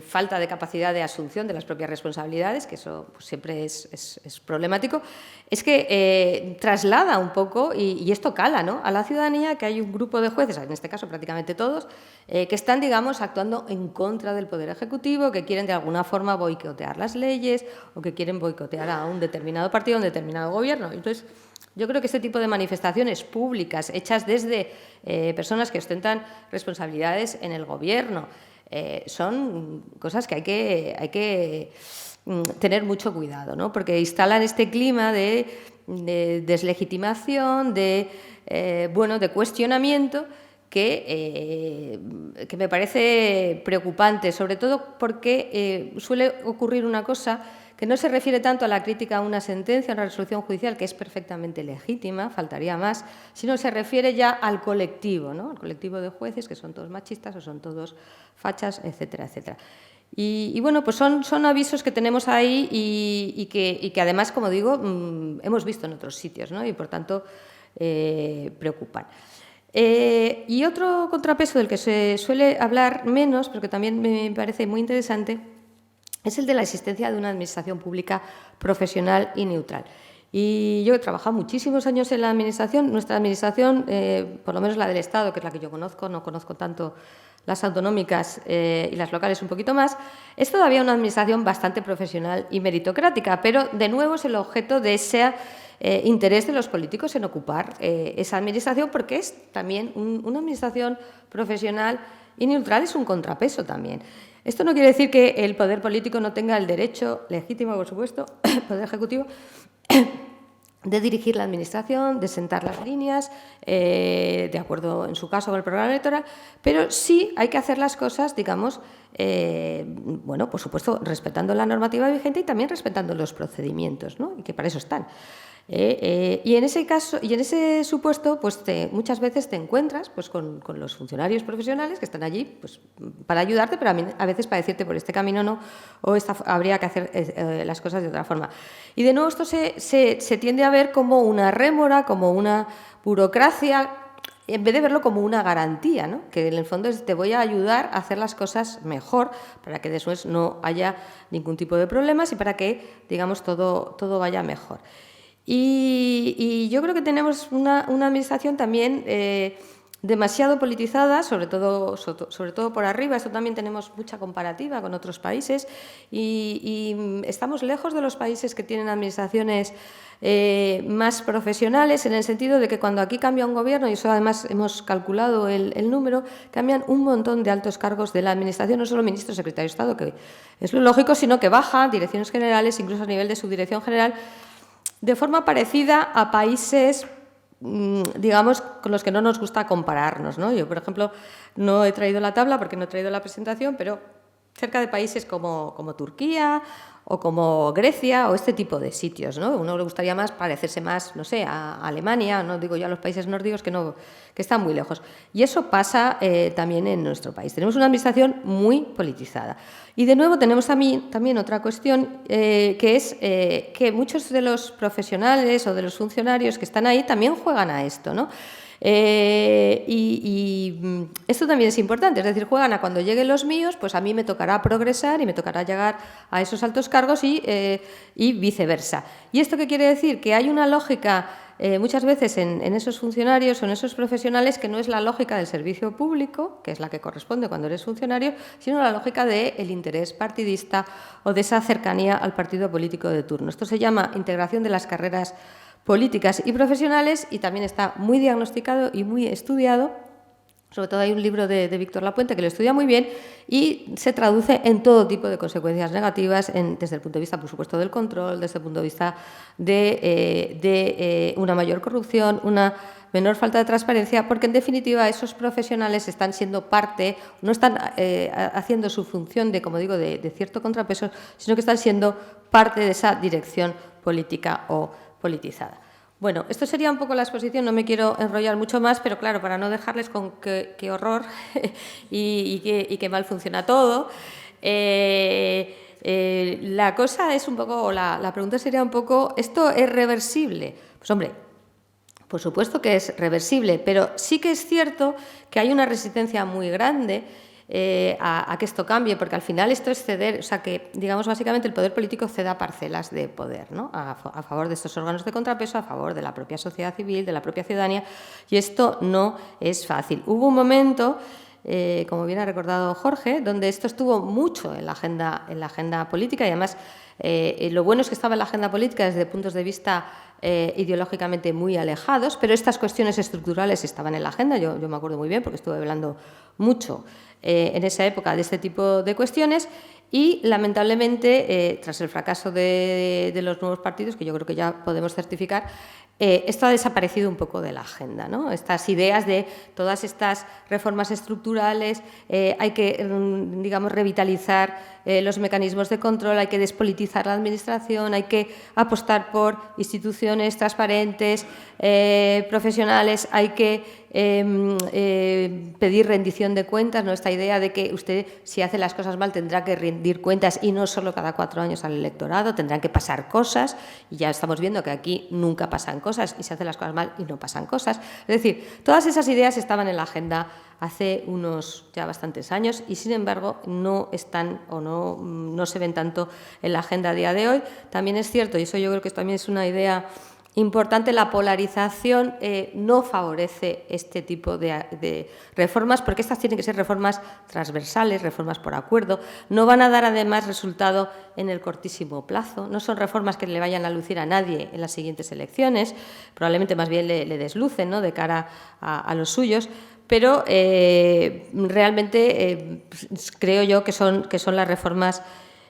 falta de capacidad de asunción de las propias responsabilidades, que eso pues, siempre es problemático, es que traslada un poco, y esto cala, ¿no?, a la ciudadanía, que hay un grupo de jueces, en este caso prácticamente todos, que están, digamos, actuando en contra del Poder Ejecutivo, que quieren de alguna forma boicotear las leyes o que quieren boicotear a un determinado partido, a un determinado gobierno. Entonces, yo creo que este tipo de manifestaciones públicas, hechas desde personas que ostentan responsabilidades en el Gobierno, son cosas que hay que tener mucho cuidado, ¿no?, porque instalan este clima de deslegitimación, de cuestionamiento, que me parece preocupante, sobre todo porque suele ocurrir una cosa que no se refiere tanto a la crítica a una sentencia, a una resolución judicial, que es perfectamente legítima, faltaría más, sino se refiere ya al colectivo, ¿no?, al colectivo de jueces, que son todos machistas o son todos fachas, etcétera, etcétera. Y bueno, pues son avisos que tenemos ahí y que además, como digo, hemos visto en otros sitios, ¿no? Y por tanto preocupan. Y otro contrapeso del que se suele hablar menos, pero que también me parece muy interesante, es el de la existencia de una administración pública profesional y neutral. Y yo he trabajado muchísimos años en la administración. Nuestra administración, por lo menos la del Estado, que es la que yo conozco, no conozco tanto las autonómicas y las locales un poquito más, es todavía una administración bastante profesional y meritocrática, pero de nuevo es el objeto de ese interés de los políticos en ocupar esa administración, porque es también una administración profesional y neutral, es un contrapeso también. Esto no quiere decir que el poder político no tenga el derecho legítimo, por supuesto, el poder ejecutivo, de dirigir la administración, de sentar las líneas, de acuerdo en su caso con el programa electoral, pero sí hay que hacer las cosas, digamos, bueno, por supuesto, respetando la normativa vigente y también respetando los procedimientos, ¿no? Y que para eso están. Y en ese caso, y en ese supuesto, pues muchas veces te encuentras pues, con los funcionarios profesionales que están allí pues, para ayudarte, pero a veces para decirte por este camino no, o habría que hacer las cosas de otra forma. Y de nuevo esto se tiende a ver como una rémora, como una burocracia, en vez de verlo como una garantía, ¿no? Que en el fondo te voy a ayudar a hacer las cosas mejor para que después no haya ningún tipo de problemas y para que, digamos, todo vaya mejor. Y yo creo que tenemos una administración también demasiado politizada, sobre todo por arriba. Esto también tenemos mucha comparativa con otros países y estamos lejos de los países que tienen administraciones más profesionales, en el sentido de que cuando aquí cambia un gobierno, y eso además hemos calculado el número, cambian un montón de altos cargos de la administración, no solo ministro, secretario de Estado, que es lo lógico, sino que baja direcciones generales, incluso a nivel de subdirección general, de forma parecida a países, digamos, con los que no nos gusta compararnos, ¿no? Yo, por ejemplo, no he traído la tabla porque no he traído la presentación, pero cerca de países como Turquía o como Grecia o este tipo de sitios, ¿no? Uno le gustaría más parecerse más, no sé, a Alemania, no digo ya a los países nórdicos que están muy lejos. Y eso pasa también en nuestro país. Tenemos una administración muy politizada. Y de nuevo tenemos también otra cuestión que es que muchos de los profesionales o de los funcionarios que están ahí también juegan a esto, ¿no? Y esto también es importante, es decir, juegan a cuando lleguen los míos, pues a mí me tocará progresar y me tocará llegar a esos altos cargos y viceversa. ¿Y esto qué quiere decir? Que hay una lógica muchas veces en esos funcionarios o en esos profesionales que no es la lógica del servicio público, que es la que corresponde cuando eres funcionario, sino la lógica del interés partidista o de esa cercanía al partido político de turno. Esto se llama integración de las carreras políticas y profesionales y también está muy diagnosticado y muy estudiado. Sobre todo hay un libro de Víctor Lapuente que lo estudia muy bien y se traduce en todo tipo de consecuencias negativas desde el punto de vista, por supuesto, del control, desde el punto de vista de una mayor corrupción, una menor falta de transparencia, porque en definitiva esos profesionales están siendo parte, no están haciendo su función de, como digo, de cierto contrapeso, sino que están siendo parte de esa dirección política o politizada. Bueno, esto sería un poco la exposición, no me quiero enrollar mucho más, pero claro, para no dejarles con qué horror y qué mal funciona todo, la cosa es un poco, o la pregunta sería un poco, ¿esto es reversible? Pues hombre, por supuesto que es reversible, pero sí que es cierto que hay una resistencia muy grande a que esto cambie, porque al final esto es ceder, o sea que, digamos, básicamente el poder político ceda parcelas de poder, ¿no? A favor de estos órganos de contrapeso, a favor de la propia sociedad civil, de la propia ciudadanía, y esto no es fácil. Hubo un momento, como bien ha recordado Jorge, donde esto estuvo mucho en la agenda política y además lo bueno es que estaba en la agenda política desde puntos de vista ideológicamente muy alejados, pero estas cuestiones estructurales estaban en la agenda, yo me acuerdo muy bien porque estuve hablando mucho en esa época de este tipo de cuestiones y lamentablemente tras el fracaso de los nuevos partidos, que yo creo que ya podemos certificar, esto ha desaparecido un poco de la agenda, ¿no? Estas ideas de todas estas reformas estructurales, hay que, digamos, revitalizar los mecanismos de control, hay que despolitizar la administración, hay que apostar por instituciones transparentes, profesionales, hay que pedir rendición de cuentas, ¿no? Esta idea de que usted, si hace las cosas mal, tendrá que rendir cuentas y no solo cada 4 años al electorado, tendrán que pasar cosas, y ya estamos viendo que aquí nunca pasan cosas y se hacen las cosas mal y no pasan cosas. Es decir, todas esas ideas estaban en la agenda hace unos ya bastantes años y, sin embargo, no están o no se ven tanto en la agenda a día de hoy. También es cierto, y eso yo creo que también es una idea importante, la polarización no favorece este tipo de reformas, porque estas tienen que ser reformas transversales, reformas por acuerdo, no van a dar además resultado en el cortísimo plazo, no son reformas que le vayan a lucir a nadie en las siguientes elecciones, probablemente más bien le deslucen, ¿no?, de cara a los suyos, pero realmente creo yo que son las reformas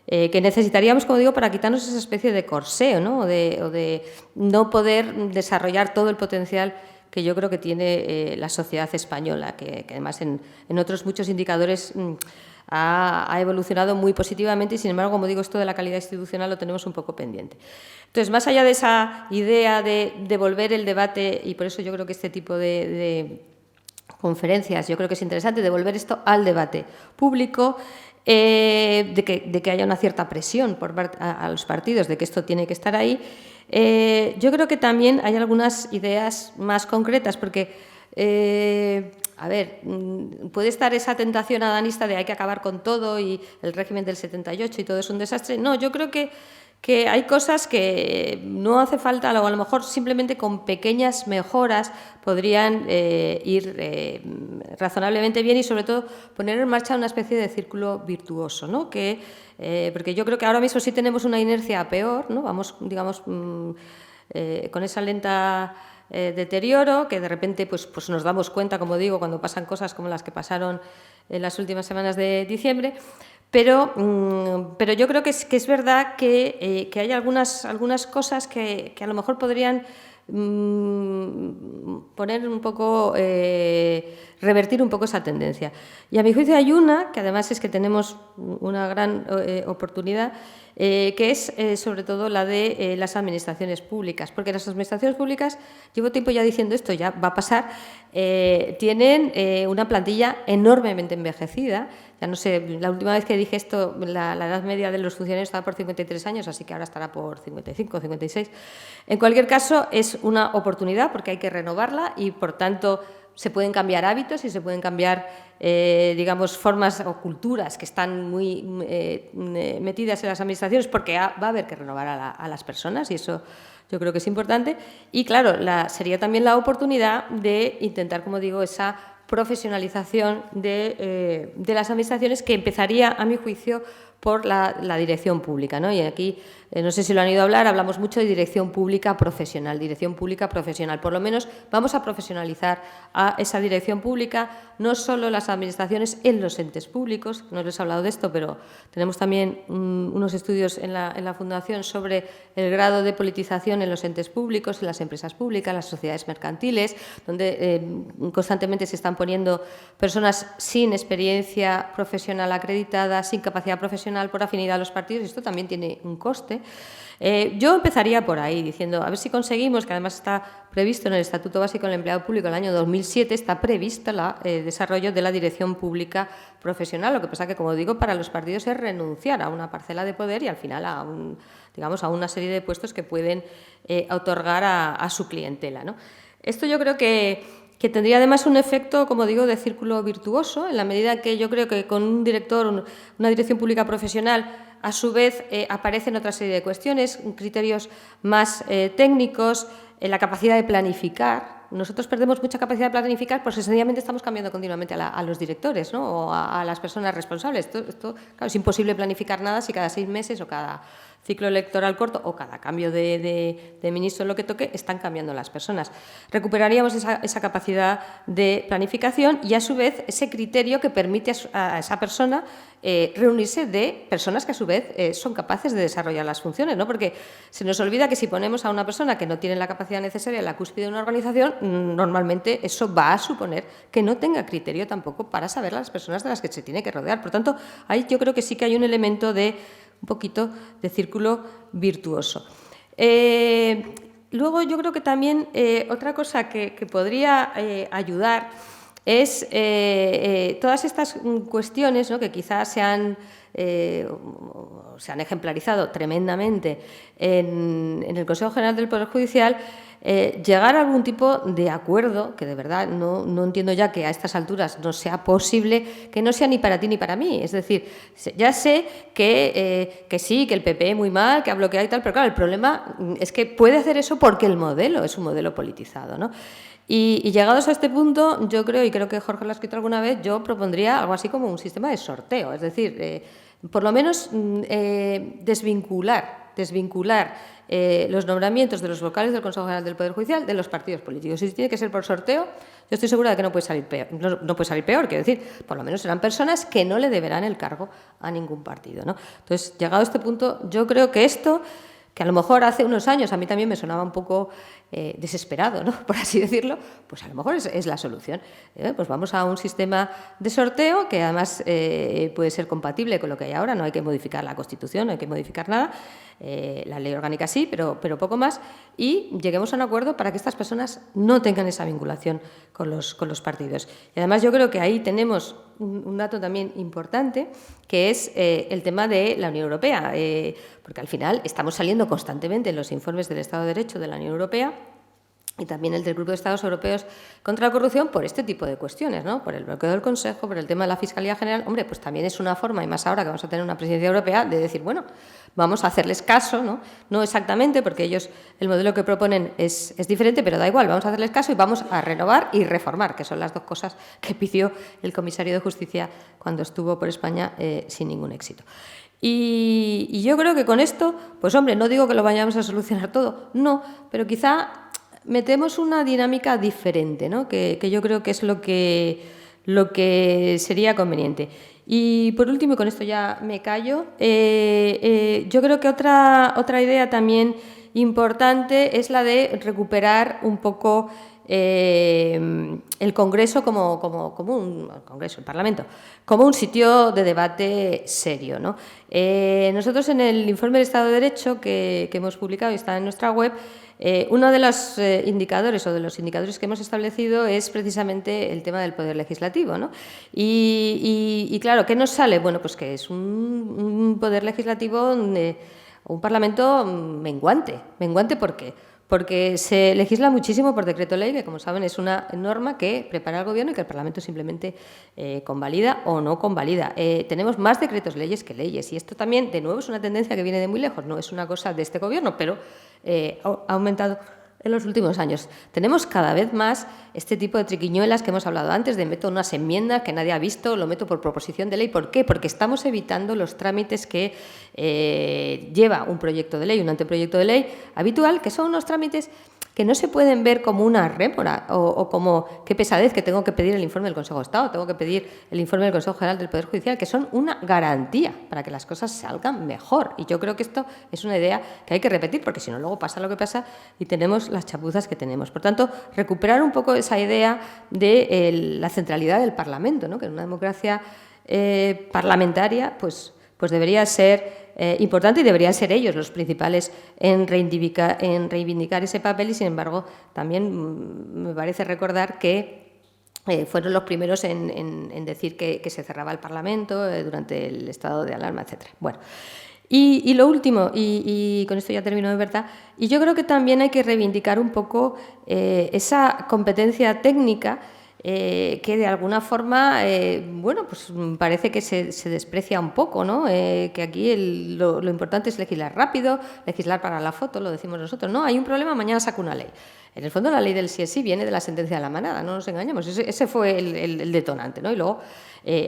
que necesitaríamos, como digo, para quitarnos esa especie de corsé, ¿no?, o de no poder desarrollar todo el potencial que yo creo que tiene la sociedad española, que además en otros muchos indicadores ha evolucionado muy positivamente y, sin embargo, como digo, esto de la calidad institucional lo tenemos un poco pendiente. Entonces, más allá de esa idea de devolver el debate, y por eso yo creo que este tipo de conferencias, yo creo que es interesante devolver esto al debate público, de que haya una cierta presión por a los partidos de que esto tiene que estar ahí. Yo creo que también hay algunas ideas más concretas, porque, a ver, puede estar esa tentación adanista de hay que acabar con todo y el régimen del 78 y todo es un desastre. No, yo creo que hay cosas que no hace falta, o a lo mejor simplemente con pequeñas mejoras podrían ir razonablemente bien y, sobre todo, poner en marcha una especie de círculo virtuoso, ¿no? Porque yo creo que ahora mismo sí tenemos una inercia peor, ¿no? Vamos, digamos, con esa lenta deterioro, que de repente pues nos damos cuenta, como digo, cuando pasan cosas como las que pasaron en las últimas semanas de diciembre. Pero yo creo que es verdad que hay algunas cosas que a lo mejor podrían poner un poco, revertir un poco esa tendencia. Y a mi juicio hay una, que además es que tenemos una gran oportunidad, que es sobre todo la de las administraciones públicas, porque las administraciones públicas, llevo tiempo ya diciendo esto, ya va a pasar, tienen una plantilla enormemente envejecida. Ya no sé, la última vez que dije esto, la edad media de los funcionarios estaba por 53 años, así que ahora estará por 55, 56. En cualquier caso, es una oportunidad porque hay que renovarla y, por tanto, se pueden cambiar hábitos y se pueden cambiar, digamos, formas o culturas que están muy metidas en las administraciones, porque va a haber que renovar a las personas, y eso yo creo que es importante. Y, claro, sería también la oportunidad de intentar, como digo, esa profesionalización de las administraciones, que empezaría, a mi juicio, por la dirección pública, ¿no? Y aquí, no sé si lo han ido a hablar, hablamos mucho de dirección pública profesional, dirección pública profesional. Por lo menos vamos a profesionalizar a esa dirección pública, no solo las administraciones, en los entes públicos. No les he hablado de esto, pero tenemos también unos estudios en la Fundación sobre el grado de politización en los entes públicos, en las empresas públicas, las sociedades mercantiles, donde constantemente se están poniendo personas sin experiencia profesional acreditada, sin capacidad profesional, por afinidad a los partidos, y esto también tiene un coste. Yo empezaría por ahí, diciendo, a ver si conseguimos, que además está previsto en el Estatuto Básico del Empleado Público del año 2007, está previsto el desarrollo de la dirección pública profesional. Lo que pasa que, como digo, para los partidos es renunciar a una parcela de poder y, al final, a una serie de puestos que pueden otorgar a su clientela, ¿no? Esto yo creo que tendría además un efecto, como digo, de círculo virtuoso, en la medida que yo creo que con un director, una dirección pública profesional, a su vez aparecen otra serie de cuestiones, criterios más técnicos, la capacidad de planificar. Nosotros perdemos mucha capacidad de planificar porque sencillamente estamos cambiando continuamente a los directores, ¿no? O a las personas responsables. Esto, claro, es imposible planificar nada si cada 6 meses o cada ciclo electoral corto o cada cambio de ministro, lo que toque, están cambiando las personas. Recuperaríamos esa capacidad de planificación y, a su vez, ese criterio que permite a esa persona reunirse de personas que, a su vez, son capaces de desarrollar las funciones, ¿no? Porque se nos olvida que si ponemos a una persona que no tiene la capacidad necesaria en la cúspide de una organización, normalmente eso va a suponer que no tenga criterio tampoco para saber las personas de las que se tiene que rodear. Por tanto, ahí yo creo que sí que hay un elemento de un poquito de círculo virtuoso. Luego, yo creo que también otra cosa que podría ayudar es todas estas cuestiones, ¿no?, que quizás se han ejemplarizado tremendamente en el Consejo General del Poder Judicial, llegar a algún tipo de acuerdo, que de verdad no entiendo ya que a estas alturas no sea posible, que no sea ni para ti ni para mí. Es decir, ya sé que sí, que el PP muy mal, que ha bloqueado y tal, pero claro, el problema es que puede hacer eso porque el modelo es un modelo politizado, ¿no? Y llegados a este punto, yo creo, y creo que Jorge lo ha escrito alguna vez, yo propondría algo así como un sistema de sorteo, es decir, por lo menos desvincular los nombramientos de los vocales del Consejo General del Poder Judicial de los partidos políticos. Si tiene que ser por sorteo, yo estoy segura de que no puede salir peor, no puede salir peor, quiero decir, por lo menos serán personas que no le deberán el cargo a ningún partido, ¿no? Entonces, llegado a este punto, yo creo que esto, que a lo mejor hace unos años a mí también me sonaba un poco desesperado, ¿no?, por así decirlo, pues a lo mejor es la solución. Pues vamos a un sistema de sorteo que además puede ser compatible con lo que hay ahora, no hay que modificar la Constitución, no hay que modificar nada, la ley orgánica sí, pero poco más, y lleguemos a un acuerdo para que estas personas no tengan esa vinculación con los partidos. Y además yo creo que ahí tenemos un dato también importante, que es el tema de la Unión Europea, porque al final estamos saliendo constantemente en los informes del Estado de Derecho de la Unión Europea y también el del Grupo de Estados Europeos contra la Corrupción por este tipo de cuestiones, ¿no?, por el bloqueo del Consejo, por el tema de la Fiscalía General. Hombre, pues también es una forma, y más ahora que vamos a tener una presidencia europea, de decir, bueno, vamos a hacerles caso, no exactamente, porque ellos, el modelo que proponen es diferente, pero da igual, vamos a hacerles caso y vamos a renovar y reformar, que son las dos cosas que pidió el comisario de Justicia cuando estuvo por España sin ningún éxito. Y yo creo que con esto, pues hombre, no digo que lo vayamos a solucionar todo, no, pero quizá metemos una dinámica diferente, ¿no?, que yo creo que es lo que sería conveniente. Y por último, y con esto ya me callo, yo creo que otra idea también importante es la de recuperar un poco el Congreso el Parlamento, como un sitio de debate serio, ¿no? Nosotros en el informe del Estado de Derecho que hemos publicado y está en nuestra web, uno de los indicadores o de los indicadores que hemos establecido es precisamente el tema del poder legislativo, ¿no? Y claro, ¿qué nos sale? Bueno, pues que es un poder legislativo, un Parlamento menguante. ¿Menguante por qué? Porque se legisla muchísimo por decreto ley, que como saben es una norma que prepara el Gobierno y que el Parlamento simplemente convalida o no convalida. Tenemos más decretos leyes que leyes, y esto también, de nuevo, es una tendencia que viene de muy lejos, no es una cosa de este Gobierno, pero ha aumentado en los últimos años. Tenemos cada vez más este tipo de triquiñuelas que hemos hablado antes, de meto unas enmiendas que nadie ha visto, lo meto por proposición de ley. ¿Por qué? Porque estamos evitando los trámites que lleva un proyecto de ley, un anteproyecto de ley habitual, que son unos trámites que no se pueden ver como una rémora o como qué pesadez que tengo que pedir el informe del Consejo de Estado, tengo que pedir el informe del Consejo General del Poder Judicial, que son una garantía para que las cosas salgan mejor. Y yo creo que esto es una idea que hay que repetir, porque si no luego pasa lo que pasa y tenemos las chapuzas que tenemos. Por tanto, recuperar un poco esa idea de la centralidad del Parlamento, ¿no?, que en una democracia parlamentaria pues debería ser importante, y deberían ser ellos los principales en reivindicar ese papel, y sin embargo también me parece recordar que fueron los primeros en decir que se cerraba el Parlamento durante el estado de alarma, etcétera. Bueno, y lo último, y con esto ya termino de verdad, y yo creo que también hay que reivindicar un poco esa competencia técnica que de alguna forma, bueno, pues parece que se desprecia un poco, ¿no? Que aquí lo importante es legislar rápido, legislar para la foto, lo decimos nosotros, ¿no? Hay un problema, mañana saco una ley. En el fondo la ley del sí es sí viene de la sentencia de la manada, no nos engañemos, ese fue el detonante, ¿no? Y luego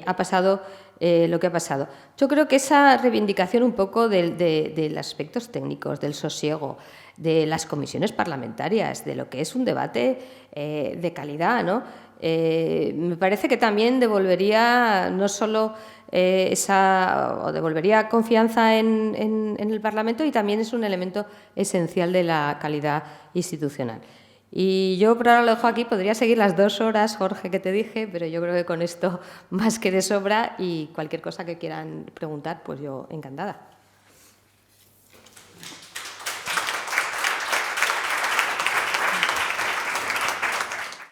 ha pasado lo que ha pasado. Yo creo que esa reivindicación un poco de los aspectos técnicos, del sosiego, de las comisiones parlamentarias, de lo que es un debate de calidad, ¿no? Me parece que también devolvería no solo devolvería confianza en el Parlamento, y también es un elemento esencial de la calidad institucional. Y yo por ahora lo dejo aquí, podría seguir las 2 horas, Jorge, que te dije, pero yo creo que con esto más que de sobra, y cualquier cosa que quieran preguntar, pues yo encantada.